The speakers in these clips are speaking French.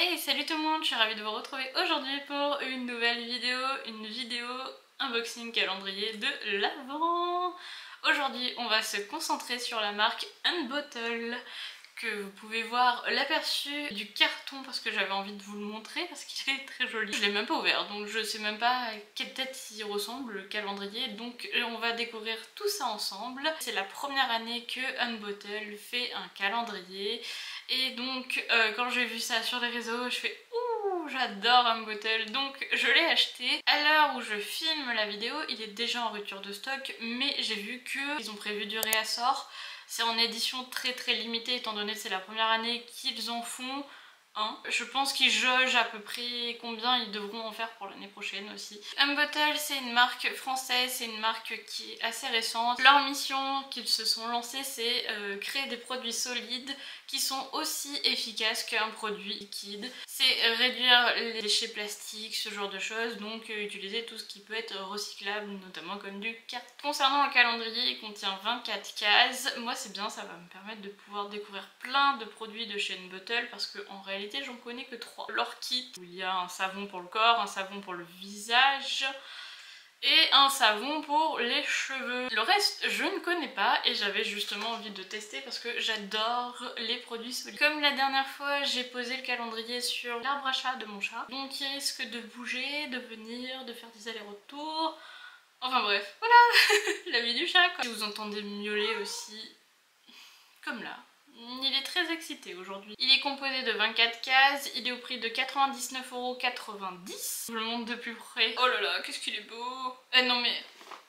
Hey, salut tout le monde, je suis ravie de vous retrouver aujourd'hui pour une nouvelle vidéo, unboxing calendrier de l'Avent. Aujourd'hui, on va se concentrer sur la marque Unbottle, que vous pouvez voir l'aperçu du carton parce que j'avais envie de vous le montrer parce qu'il est très joli. Je l'ai même pas ouvert, donc je sais même pas à quelle tête il ressemble le calendrier, donc on va découvrir tout ça ensemble. C'est la première année que Unbottle fait un calendrier. Et donc quand j'ai vu ça sur les réseaux, je fais ouh, j'adore Unbottle, donc je l'ai acheté. À l'heure où je filme la vidéo, il est déjà en rupture de stock, mais j'ai vu qu'ils ont prévu du réassort. C'est en édition très limitée étant donné que c'est la première année qu'ils en font. Je pense qu'ils jaugent à peu près combien ils devront en faire pour l'année prochaine aussi. Unbottle, c'est une marque française, c'est une marque qui est assez récente. Leur mission qu'ils se sont lancés, c'est créer des produits solides qui sont aussi efficaces qu'un produit liquide. C'est réduire les déchets plastiques, ce genre de choses, donc utiliser tout ce qui peut être recyclable, notamment comme du carton. Concernant le calendrier, il contient 24 cases. Moi c'est bien, ça va me permettre de pouvoir découvrir plein de produits de chez Unbottle parce qu'en réalité j'en connais que 3. Leur kit, où il y a un savon pour le corps, un savon pour le visage et un savon pour les cheveux. Le reste je ne connais pas et j'avais justement envie de tester parce que j'adore les produits solides. Comme la dernière fois, j'ai posé le calendrier sur l'arbre à chat de mon chat, donc il risque de bouger, de venir, de faire des allers-retours. Enfin bref, voilà la vie du chat quoi. Si vous entendez miauler aussi, comme là. Il est très excité aujourd'hui. Il est composé de 24 cases, il est au prix de 99,90 €. Je le montre de plus près. Oh là là, qu'est-ce qu'il est beau! Eh non mais,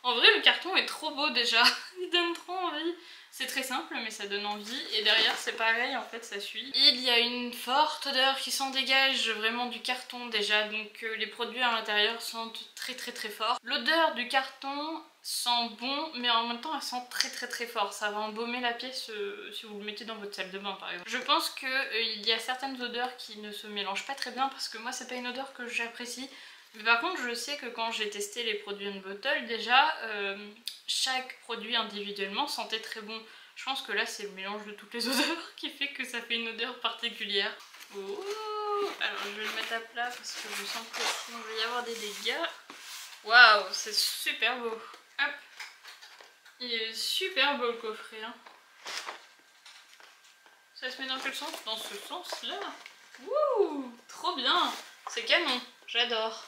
en vrai le carton est trop beau déjà, il donne trop envie. C'est très simple mais ça donne envie et derrière c'est pareil en fait, ça suit. Il y a une forte odeur qui s'en dégage vraiment du carton déjà, donc les produits à l'intérieur sentent très forts. L'odeur du carton sent bon mais en même temps elle sent très fort. Ça va embaumer la pièce si vous le mettez dans votre salle de bain par exemple. Je pense qu'il y a certaines odeurs qui ne se mélangent pas très bien parce que moi c'est pas une odeur que j'apprécie. Mais par contre je sais que quand j'ai testé les produits Unbottle déjà chaque produit individuellement sentait très bon. Je pense que là c'est le mélange de toutes les odeurs qui fait que ça fait une odeur particulière. Oh, alors je vais le mettre à plat parce que je sens que sinon il va y avoir des dégâts. Waouh, c'est super beau. Hop. Il est super beau le coffret. Hein. Ça se met dans quel sens? Dans ce sens là. Wouh, trop bien. C'est canon, j'adore.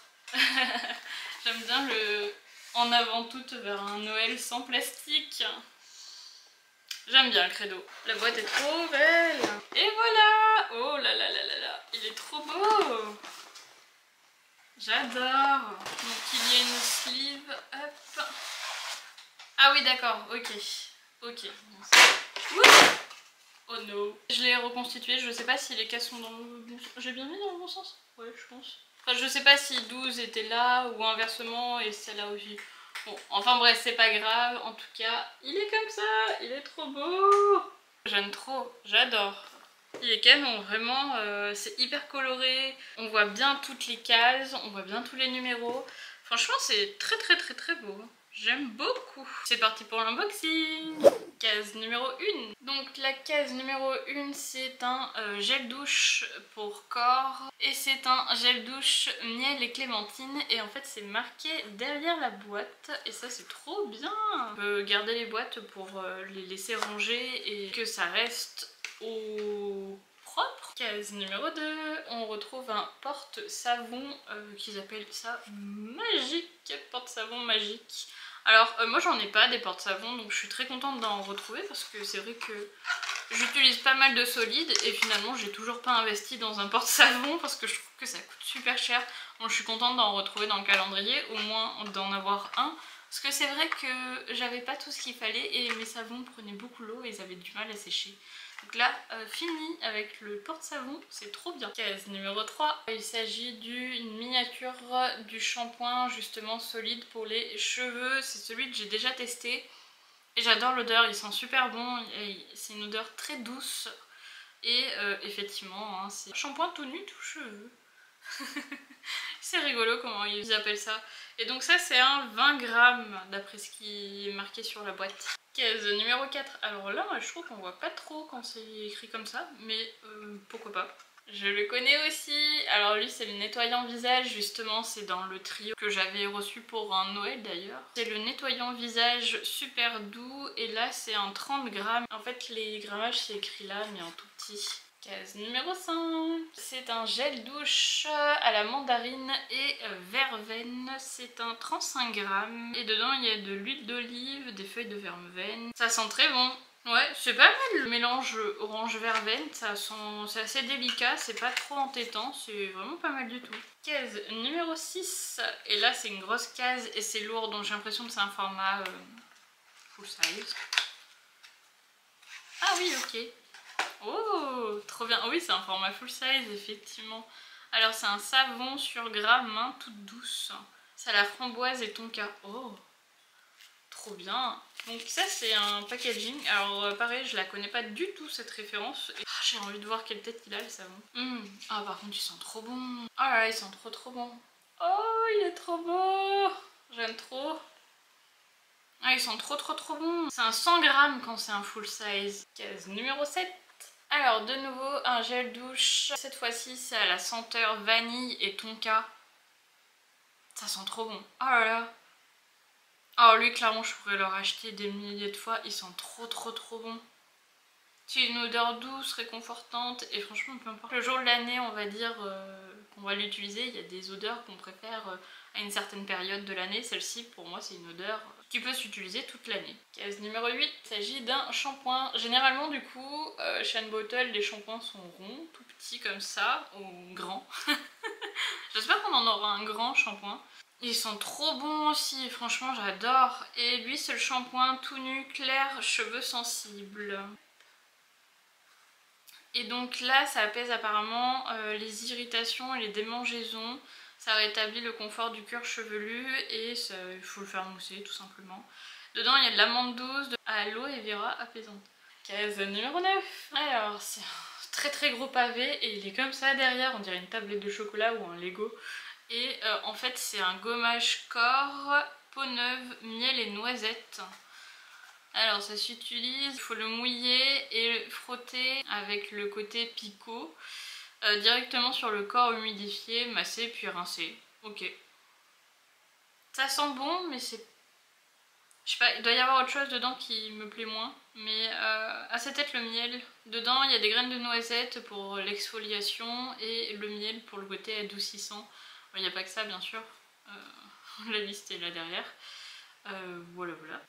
J'aime bien le en avant toute vers un Noël sans plastique. J'aime bien le credo. La boîte est trop belle. Et voilà. Oh là là là là là. Il est trop beau. J'adore. Donc il y a une sleeve. Hop. Ah oui d'accord, ok. Ok. Oh no. Je l'ai reconstitué, je sais pas si les cases sont dans le bon sens. J'ai bien mis dans le bon sens? Ouais, je pense. Enfin, je sais pas si 12 était là ou inversement et celle-là aussi. Bon, enfin bref, c'est pas grave. En tout cas, il est comme ça. Il est trop beau. J'aime trop, j'adore. Il est canon, vraiment, c'est hyper coloré. On voit bien toutes les cases, on voit bien tous les numéros. Franchement, c'est très beau. J'aime beaucoup. C'est parti pour l'unboxing. Case numéro 1. Donc la case numéro 1 c'est un gel douche pour corps. Et c'est un gel douche miel et clémentine. Et en fait c'est marqué derrière la boîte. Et ça c'est trop bien. On peut garder les boîtes pour les laisser ranger et que ça reste au propre. Case numéro 2, on retrouve un porte-savon qu'ils appellent ça magique. Porte-savon magique. Alors moi j'en ai pas des porte-savons donc je suis très contente d'en retrouver parce que c'est vrai que j'utilise pas mal de solides et finalement j'ai toujours pas investi dans un porte-savon parce que je trouve que ça coûte super cher. Donc je suis contente d'en retrouver dans le calendrier, au moins d'en avoir un. Parce que c'est vrai que j'avais pas tout ce qu'il fallait et mes savons prenaient beaucoup l'eau et ils avaient du mal à sécher. Donc là, fini avec le porte-savon, c'est trop bien. Case numéro 3, il s'agit d'une miniature du shampoing justement solide pour les cheveux. C'est celui que j'ai déjà testé et j'adore l'odeur, il sent super bon, c'est une odeur très douce. Et effectivement, hein, c'est un shampoing tout nu, tout cheveux. C'est rigolo comment ils appellent ça. Et donc ça c'est un 20 grammes d'après ce qui est marqué sur la boîte. Case numéro 4. Alors là je trouve qu'on voit pas trop quand c'est écrit comme ça, mais pourquoi pas. Je le connais aussi. Alors lui c'est le nettoyant visage, justement c'est dans le trio que j'avais reçu pour un Noël d'ailleurs. C'est le nettoyant visage super doux et là c'est un 30 grammes. En fait les grammages c'est écrit là mais en tout petit. Case numéro 5. C'est un gel douche à la mandarine et verveine. C'est un 35 grammes. Et dedans il y a de l'huile d'olive, des feuilles de verveine. Ça sent très bon. Ouais, c'est pas mal le mélange orange verveine, c'est assez délicat, c'est pas trop entêtant, c'est vraiment pas mal du tout. Case numéro 6, et là c'est une grosse case et c'est lourd donc j'ai l'impression que c'est un format full size. Ah oui, ok. Oh, trop bien. Oh oui, c'est un format full size effectivement. Alors c'est un savon sur gras main toute douce. C'est à la framboise et tonka. Oh, trop bien. Donc ça c'est un packaging, alors pareil je la connais pas du tout cette référence. J'ai envie de voir quelle tête il a le savon. Ah par contre il sent trop bon. Ah là il sent trop bon. Oh il est trop beau. J'aime trop. Ah il sent trop bon. C'est un 100 grammes quand c'est un full size. Case numéro 7. Alors de nouveau un gel douche. Cette fois-ci c'est à la senteur vanille et tonka. Ça sent trop bon. Oh là là. Alors lui clairement je pourrais le racheter des milliers de fois, il sent trop bon. C'est une odeur douce, réconfortante et franchement peu importe le jour de l'année on va dire qu'on va l'utiliser, il y a des odeurs qu'on préfère à une certaine période de l'année. Celle-ci pour moi c'est une odeur qui peut s'utiliser toute l'année. Case numéro 8, il s'agit d'un shampoing. Généralement du coup chez Anne Bottle les shampoings sont ronds, tout petits comme ça, ou grands. J'espère qu'on en aura un grand shampoing. Ils sont trop bons aussi, franchement j'adore. Et lui c'est le shampoing tout nu clair cheveux sensibles. Et donc là ça apaise apparemment les irritations et les démangeaisons. Ça rétablit le confort du cuir chevelu et ça, il faut le faire mousser tout simplement. Dedans il y a de l'amande douce, de aloe vera apaisante. Case numéro 9. Alors c'est un très gros pavé et il est comme ça derrière, on dirait une tablette de chocolat ou un Lego. Et en fait c'est un gommage corps, peau neuve, miel et noisette. Alors ça s'utilise, il faut le mouiller et le frotter avec le côté picot directement sur le corps humidifié, masser puis rincer. Ok. Ça sent bon mais c'est... Je sais pas, il doit y avoir autre chose dedans qui me plaît moins. Mais c'est peut-être le miel. Dedans il y a des graines de noisette pour l'exfoliation et le miel pour le côté adoucissant. Il n'y a pas que ça bien sûr, la liste est là derrière. Voilà.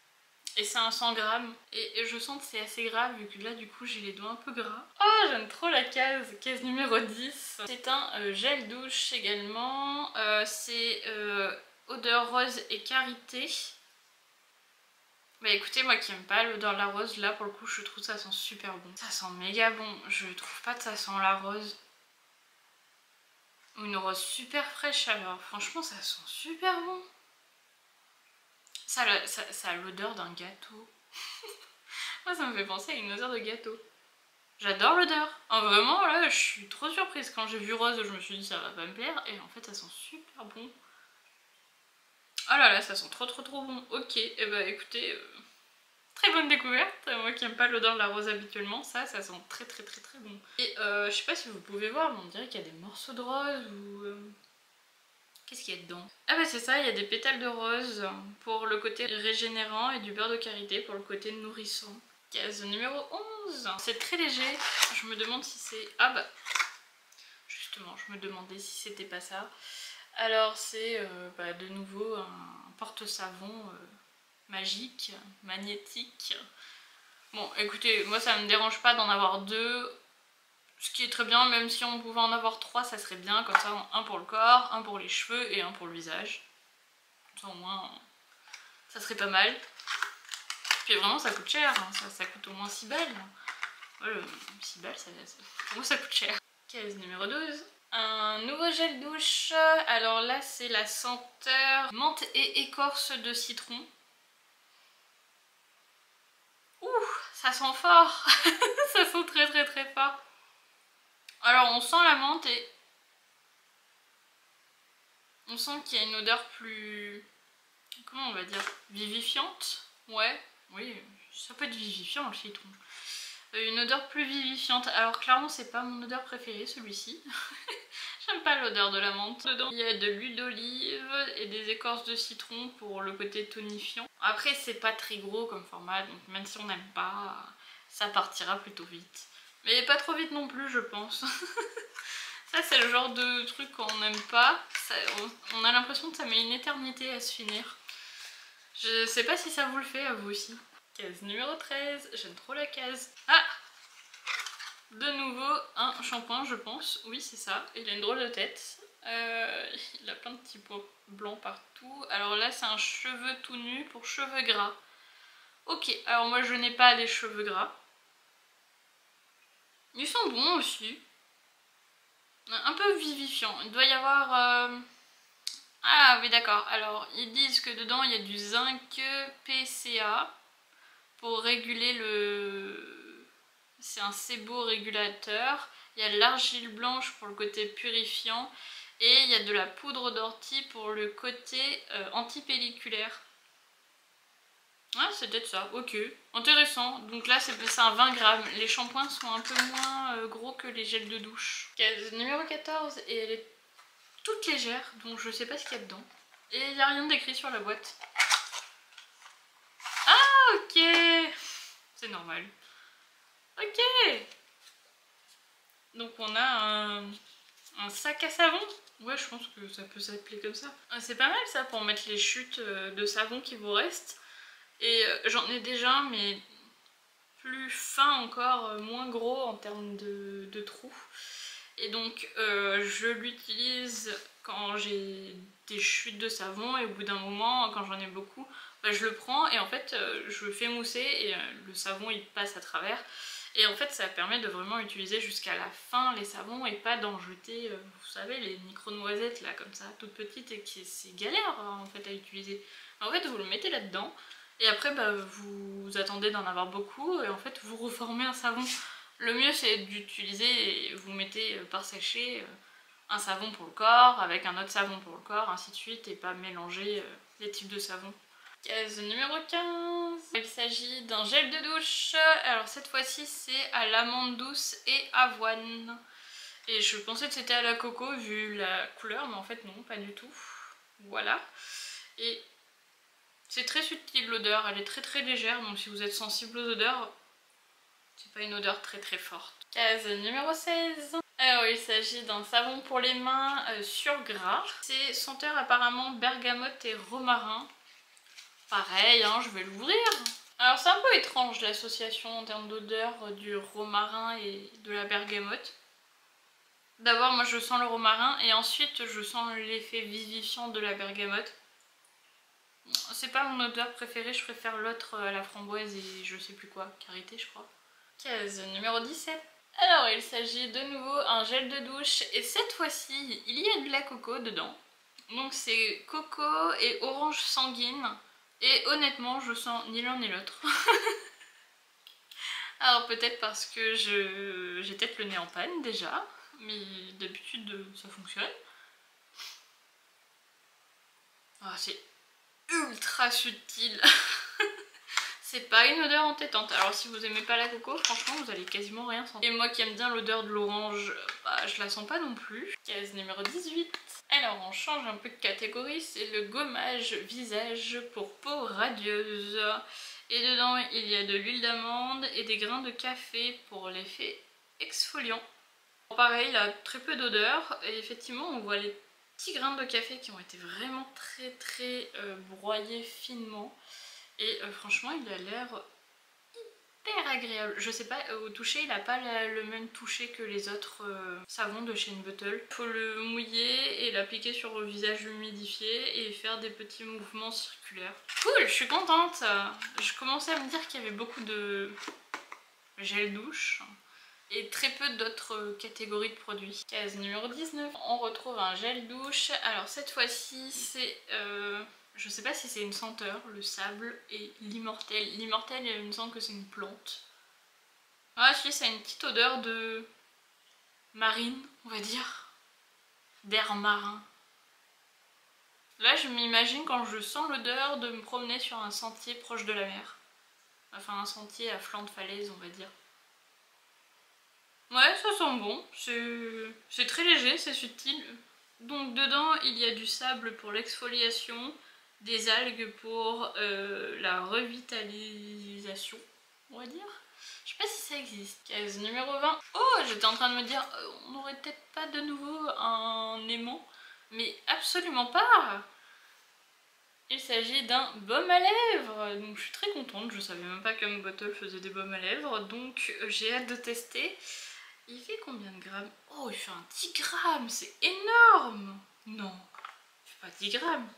Et c'est un 100 grammes. Et je sens que c'est assez grave vu que là du coup j'ai les doigts un peu gras. Oh j'aime trop la case. Case numéro 10. C'est un gel douche également. C'est odeur rose et karité. Bah écoutez, moi qui aime pas l'odeur de la rose, là pour le coup je trouve ça sent super bon. Ça sent méga bon. Je trouve pas que ça sent la rose. Une rose super fraîche alors. Franchement ça sent super bon. Ça a l'odeur d'un gâteau. Moi ça me fait penser à une odeur de gâteau. J'adore l'odeur. Oh, vraiment là je suis trop surprise. Quand j'ai vu rose je me suis dit ça va pas me plaire. Et en fait ça sent super bon. Oh là là ça sent trop bon. Ok, et bah écoutez, très bonne découverte. Moi qui aime pas l'odeur de la rose habituellement, ça sent très bon. Et je sais pas si vous pouvez voir mais on dirait qu'il y a des morceaux de rose ou... Qu'est-ce qu'il y a dedans? Ah bah c'est ça, il y a des pétales de rose pour le côté régénérant et du beurre de karité pour le côté nourrissant. Case numéro 11. C'est très léger, je me demande si c'est... Ah bah, justement, je me demandais si c'était pas ça. Alors c'est de nouveau un porte-savon magique, magnétique. Bon écoutez, moi ça me dérange pas d'en avoir deux. Ce qui est très bien, même si on pouvait en avoir 3, ça serait bien. Comme ça, un pour le corps, un pour les cheveux et un pour le visage. Ça au moins, ça serait pas mal. Puis vraiment, ça coûte cher. Hein. Ça coûte au moins 6 balles. Ouais, 6 balles, pour moi, ça coûte cher. Case numéro 12. Un nouveau gel douche. Alors là, c'est la senteur menthe et écorce de citron. Ouh, ça sent fort. Ça sent très fort. Alors on sent la menthe et on sent qu'il y a une odeur plus... Comment on va dire? Vivifiante? Ouais, oui, ça peut être vivifiant le citron. Une odeur plus vivifiante. Alors clairement c'est pas mon odeur préférée celui-ci. J'aime pas l'odeur de la menthe. Dedans il y a de l'huile d'olive et des écorces de citron pour le côté tonifiant. Après c'est pas très gros comme format, donc même si on n'aime pas, ça partira plutôt vite. Mais pas trop vite non plus je pense. Ça c'est le genre de truc qu'on n'aime pas. On a l'impression que ça met une éternité à se finir. Je sais pas si ça vous le fait à vous aussi. Case numéro 13, j'aime trop la case. Ah! De nouveau un shampoing je pense, oui c'est ça, il a une drôle de tête. Il a plein de petits points blancs partout. Alors là c'est un cheveu tout nu pour cheveux gras. Ok, alors moi je n'ai pas des cheveux gras. Ils sont bons aussi. Un peu vivifiant. Il doit y avoir... Ah oui d'accord, alors ils disent que dedans il y a du zinc PCA pour réguler le... C'est un séborégulateur. Il y a de l'argile blanche pour le côté purifiant. Et il y a de la poudre d'ortie pour le côté antipelliculaire. Ah c'est peut-être ça, ok. Intéressant. Donc là c'est un 20 grammes. Les shampoings sont un peu moins gros que les gels de douche. Case numéro 14 et elle est toute légère. Donc je sais pas ce qu'il y a dedans. Et il n'y a rien d'écrit sur la boîte. Ah ok. C'est normal. Ok. Donc on a un sac à savon. Ouais je pense que ça peut s'appeler comme ça. C'est pas mal ça pour mettre les chutes de savon qui vous restent. Et j'en ai déjà mais plus fin encore, moins gros en termes de trous. Et donc je l'utilise quand j'ai des chutes de savon et au bout d'un moment quand j'en ai beaucoup, bah, je le prends et en fait je le fais mousser et le savon il passe à travers. Et en fait ça permet de vraiment utiliser jusqu'à la fin les savons et pas d'en jeter, vous savez les micro-noisettes là comme ça, toutes petites et qui c'est galère en fait à utiliser. En fait vous le mettez là-dedans et après bah, vous attendez d'en avoir beaucoup et en fait vous reformez un savon. Le mieux c'est d'utiliser, vous mettez par sachet un savon pour le corps avec un autre savon pour le corps, ainsi de suite et pas mélanger les types de savons. Case numéro 15. Il s'agit d'un gel de douche. Alors cette fois-ci c'est à l'amande douce et avoine. Et je pensais que c'était à la coco vu la couleur, mais en fait non, pas du tout. Voilà. Et c'est très subtil l'odeur, elle est très très légère, donc si vous êtes sensible aux odeurs, c'est pas une odeur très très forte. Case numéro 16. Alors il s'agit d'un savon pour les mains sur gras. C'est senteur apparemment bergamote et romarin. Pareil, hein, je vais l'ouvrir. Alors c'est un peu étrange l'association en termes d'odeur du romarin et de la bergamote. D'abord moi je sens le romarin et ensuite je sens l'effet vivifiant de la bergamote. C'est pas mon odeur préférée, je préfère l'autre, la framboise et je sais plus quoi, karité je crois. Case numéro 17. Alors il s'agit de nouveau un gel de douche et cette fois-ci il y a de la coco dedans. Donc c'est coco et orange sanguine. Et honnêtement, je sens ni l'un ni l'autre. Alors peut-être parce que j'ai peut-être le nez en panne déjà, mais d'habitude ça fonctionne. Ah, c'est ultra subtil. C'est pas une odeur entêtante. Alors si vous aimez pas la coco, franchement vous allez quasiment rien sentir. Et moi qui aime bien l'odeur de l'orange, bah, je la sens pas non plus. Case numéro 18. Alors on change un peu de catégorie, c'est le gommage visage pour peau radieuse. Et dedans il y a de l'huile d'amande et des grains de café pour l'effet exfoliant. Pareil, il a très peu d'odeur et effectivement on voit les petits grains de café qui ont été vraiment très broyés finement. Et franchement il a l'air hyper agréable. Je sais pas, au toucher il a pas le même toucher que les autres savons de chez Bottle. Il faut le mouiller et l'appliquer sur le visage humidifié et faire des petits mouvements circulaires. Cool, je suis contente. Je commençais à me dire qu'il y avait beaucoup de gel douche et très peu d'autres catégories de produits. Case numéro 19. On retrouve un gel douche. Alors cette fois-ci c'est... je sais pas si c'est une senteur, le sable et l'immortel. L'immortel, il me semble que c'est une plante. Ah si, ça a une petite odeur de marine, on va dire. D'air marin. Là, je m'imagine quand je sens l'odeur de me promener sur un sentier proche de la mer. Enfin, un sentier à flanc de falaise, on va dire. Ouais, ça sent bon, c'est très léger, c'est subtil. Donc dedans, il y a du sable pour l'exfoliation, des algues pour la revitalisation, on va dire. Je sais pas si ça existe. Case numéro 20. Oh, j'étais en train de me dire, on n'aurait peut-être pas de nouveau un aimant. Mais absolument pas. Il s'agit d'un baume à lèvres. Donc je suis très contente, je savais même pas qu'Unbottle faisait des baumes à lèvres. Donc j'ai hâte de tester. Il fait combien de grammes? Oh, il fait un 10 grammes, c'est énorme! Non, il fait pas 10 grammes.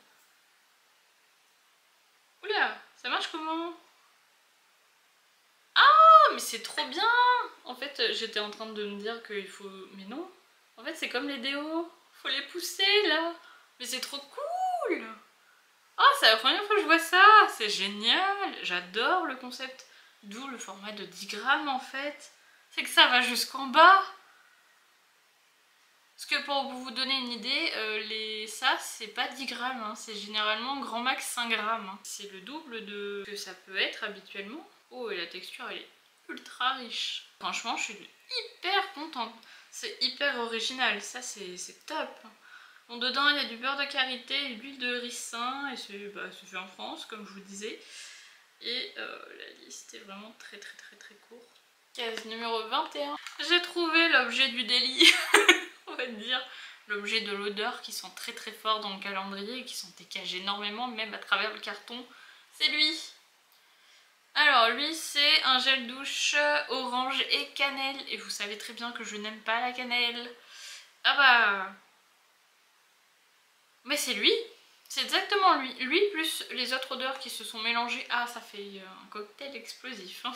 Oula, ça marche comment? Ah, mais c'est trop bien! En fait, j'étais en train de me dire qu'il faut... Mais non, en fait, c'est comme les déos. Faut les pousser, là. Mais c'est trop cool! Oh, c'est la première fois que je vois ça! C'est génial! J'adore le concept. D'où le format de 10 grammes, en fait. C'est que ça va jusqu'en bas. Parce que pour vous donner une idée, ça c'est pas 10 grammes, hein, c'est généralement grand max 5 grammes. Hein. C'est le double de ce que ça peut être habituellement. Oh, et la texture elle est ultra riche. Franchement, je suis hyper contente. C'est hyper original, ça c'est top. Bon, dedans il y a du beurre de karité et l'huile de ricin, et c'est fait en France, comme je vous disais. Et la liste est vraiment très courte. Case numéro 21. J'ai trouvé l'objet du délit. On va dire l'objet de l'odeur qui sent très fort dans le calendrier et qui s'en dégage énormément même à travers le carton, c'est lui. Alors lui c'est un gel douche orange et cannelle et vous savez très bien que je n'aime pas la cannelle. Ah bah... Mais c'est lui, c'est exactement lui. Lui plus les autres odeurs qui se sont mélangées. Ah, ça fait un cocktail explosif. Hein.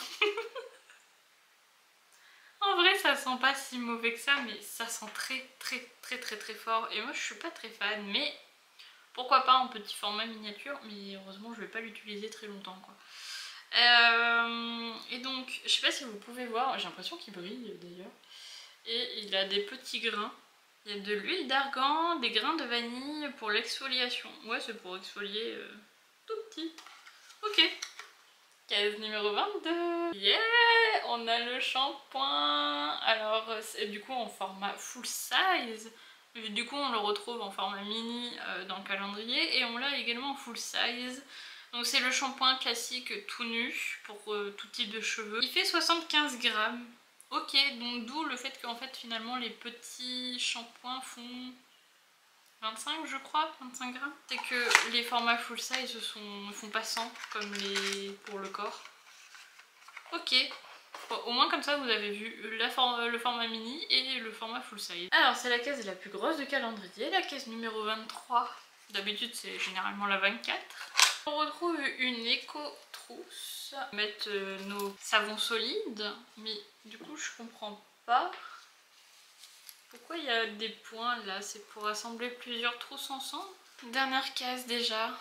En vrai ça sent pas si mauvais que ça, mais ça sent très fort et moi je suis pas très fan, mais pourquoi pas en petit format miniature, mais heureusement je vais pas l'utiliser très longtemps quoi. Et donc je sais pas si vous pouvez voir, j'ai l'impression qu'il brille d'ailleurs, et il a des petits grains, il y a de l'huile d'argan, des grains de vanille pour l'exfoliation, ouais c'est pour exfolier tout petit, ok. Case numéro 22. Yeah! On a le shampoing. Alors, du coup en format full size. Du coup, on le retrouve en format mini dans le calendrier. Et on l'a également en full size. Donc c'est le shampoing classique tout nu pour tout type de cheveux. Il fait 75 grammes. Ok, donc d'où le fait qu'en fait finalement les petits shampoings font 25 je crois, 25 grammes. C'est que les formats full size ne font pas 100 comme les pour le corps. Ok, bon, au moins comme ça vous avez vu le format mini et le format full size. Alors c'est la case la plus grosse du calendrier, la case numéro 23. D'habitude c'est généralement la 24. On retrouve une éco-trousse. Mettre nos savons solides, mais du coup je comprends pas. Pourquoi il y a des points là? C'est pour assembler plusieurs trousses ensemble? Dernière case déjà.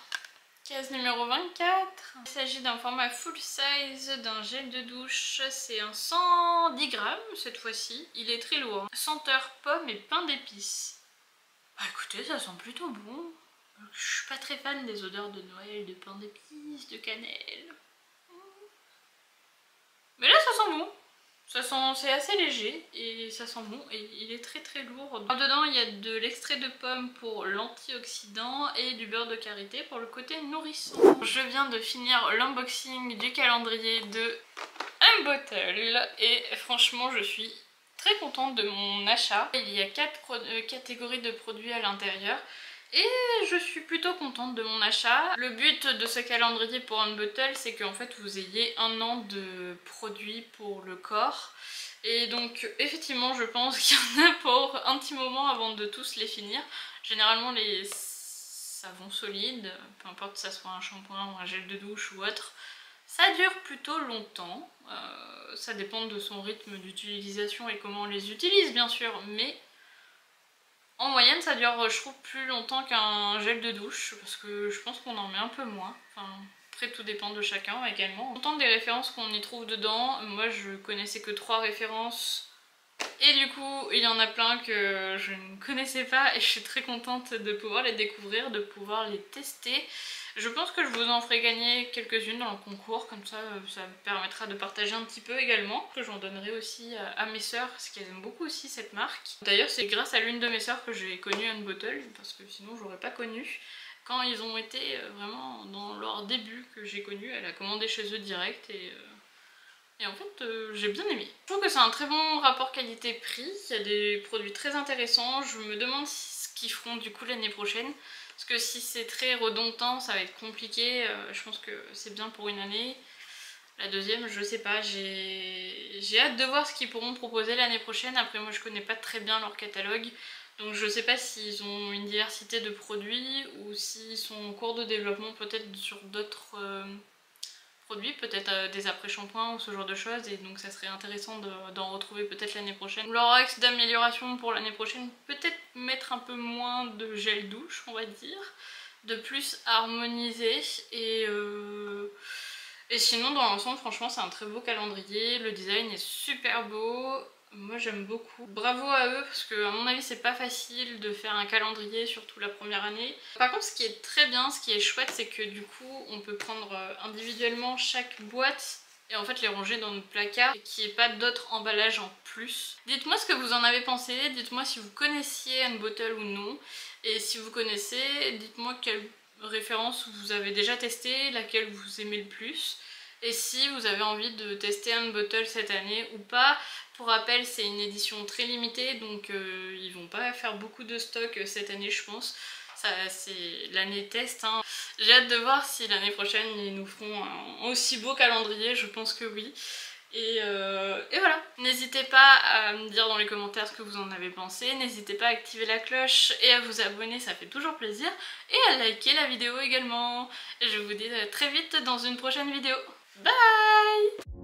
Case numéro 24. Il s'agit d'un format full size, d'un gel de douche. C'est un 110 grammes cette fois-ci. Il est très lourd. Senteur pomme et pain d'épices. Bah écoutez, ça sent plutôt bon. Je suis pas très fan des odeurs de Noël, de pain d'épices, de cannelle. Mais là ça sent bon. C'est assez léger et ça sent bon et il est très lourd. Dedans il y a de l'extrait de pomme pour l'antioxydant et du beurre de karité pour le côté nourrissant. Je viens de finir l'unboxing du calendrier de Unbottle et franchement je suis très contente de mon achat. Il y a 4 catégories de produits à l'intérieur. Et je suis plutôt contente de mon achat. Le but de ce calendrier pour Unbottle, c'est qu'en fait vous ayez 1 an de produits pour le corps. Et donc effectivement je pense qu'il y en a pour un petit moment avant de tous les finir. Généralement les savons solides, peu importe que ça soit un shampoing ou un gel de douche ou autre, ça dure plutôt longtemps. Ça dépend de son rythme d'utilisation et comment on les utilise bien sûr, mais en moyenne ça dure je trouve plus longtemps qu'un gel de douche parce que je pense qu'on en met un peu moins. Enfin, après tout dépend de chacun également. Contente des références qu'on y trouve dedans. Moi je connaissais que 3 références Et du coup il y en a plein que je ne connaissais pas et je suis très contente de pouvoir les découvrir, de pouvoir les tester. Je pense que je vous en ferai gagner quelques-unes dans le concours, comme ça ça me permettra de partager un petit peu également. Que j'en donnerai aussi à mes sœurs parce qu'elles aiment beaucoup aussi cette marque. D'ailleurs c'est grâce à l'une de mes sœurs que j'ai connu Unbottle, parce que sinon j'aurais pas connu. Quand ils ont été vraiment dans leur début que j'ai connu, elle a commandé chez eux direct et en fait j'ai bien aimé. Je trouve que c'est un très bon rapport qualité-prix, il y a des produits très intéressants. Je me demande ce qu'ils feront du coup l'année prochaine. Parce que si c'est très redondant, ça va être compliqué. Je pense que c'est bien pour une année. La deuxième, je sais pas. J'ai hâte de voir ce qu'ils pourront proposer l'année prochaine. Après, moi, je connais pas très bien leur catalogue. Donc, je sais pas s'ils ont une diversité de produits ou s'ils sont en cours de développement peut-être sur d'autres produits, peut-être des après-shampoings ou ce genre de choses, et donc ça serait intéressant d'en retrouver peut-être l'année prochaine. Leur axe d'amélioration pour l'année prochaine, peut-être mettre un peu moins de gel douche, on va dire, de plus harmoniser, et sinon dans l'ensemble franchement c'est un très beau calendrier, le design est super beau. Moi j'aime beaucoup. Bravo à eux parce que à mon avis c'est pas facile de faire un calendrier, surtout la première année. Par contre ce qui est très bien, ce qui est chouette, c'est que du coup on peut prendre individuellement chaque boîte et en fait les ranger dans notre placard et qu'il n'y ait pas d'autres emballages en plus. Dites-moi ce que vous en avez pensé, dites-moi si vous connaissiez Unbottle ou non. Et si vous connaissez, dites-moi quelle référence vous avez déjà testé, laquelle vous aimez le plus. Et si vous avez envie de tester Unbottle cette année ou pas. Pour rappel, c'est une édition très limitée, donc ils vont pas faire beaucoup de stock cette année, je pense. C'est l'année test, hein. J'ai hâte de voir si l'année prochaine ils nous feront un aussi beau calendrier, je pense que oui. Et voilà, n'hésitez pas à me dire dans les commentaires ce que vous en avez pensé, n'hésitez pas à activer la cloche et à vous abonner, ça fait toujours plaisir, et à liker la vidéo également. Et je vous dis à très vite dans une prochaine vidéo. Bye!